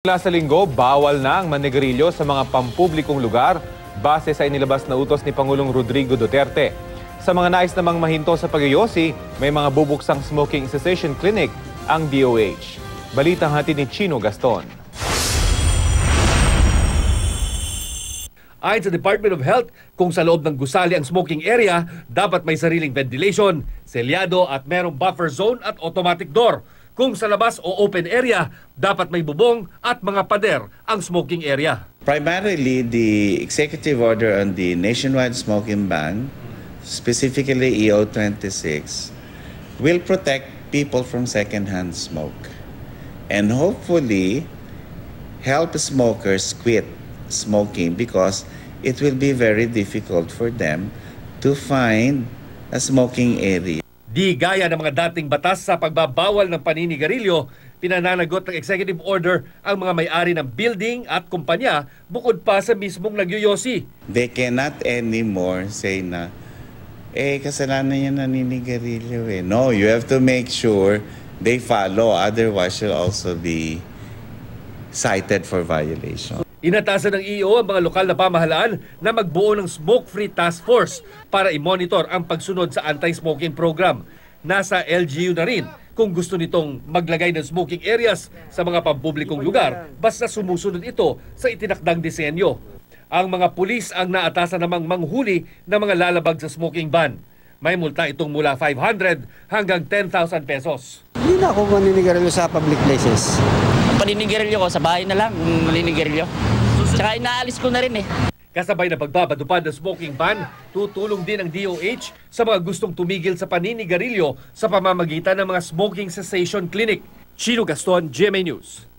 Mula sa linggo, bawal na ang manigarilyo sa mga pampublikong lugar base sa inilabas na utos ni Pangulong Rodrigo Duterte. Sa mga nais namang mahinto sa pagyoyosi, may mga bubuksang smoking cessation clinic ang DOH. Balitang hatid ni Chino Gaston. Ayon sa Department of Health, kung sa loob ng gusali ang smoking area, dapat may sariling ventilation, selyado at merong buffer zone at automatic door. Kung sa labas o open area, dapat may bubong at mga pader ang smoking area. Primarily, the executive order on the nationwide smoking ban, specifically EO 26, will protect people from secondhand smoke and hopefully help smokers quit smoking because it will be very difficult for them to find a smoking area. Di gaya ng mga dating batas sa pagbabawal ng paninigarilyo, pinananagot ng executive order ang mga may-ari ng building at kumpanya bukod pa sa mismong nagyoyosi. They cannot anymore say na, kasalanan niya naninigarilyo eh. No, you have to make sure they follow, otherwise you'll also be cited for violation. Inatasan ng EO ang mga lokal na pamahalaan na magbuo ng smoke-free task force para i-monitor ang pagsunod sa anti-smoking program. Nasa LGU na rin kung gusto nitong maglagay ng smoking areas sa mga pampublikong lugar basta sumusunod ito sa itinakdang disenyo. Ang mga pulis ang naatasan namang manghuli ng mga lalabag sa smoking ban. May multa itong mula 500 hanggang 10,000 pesos. Hindi na ako maninigarilyo sa public places. Paninigarilyo ko sa bahay na lang, maninigarilyo. Tsaka inaalis ko na rin eh. Kasabay na pagbabadupad ng smoking ban, tutulong din ang DOH sa mga gustong tumigil sa paninigarilyo sa pamamagitan ng mga smoking cessation clinic. Chino Gaston, GMA News.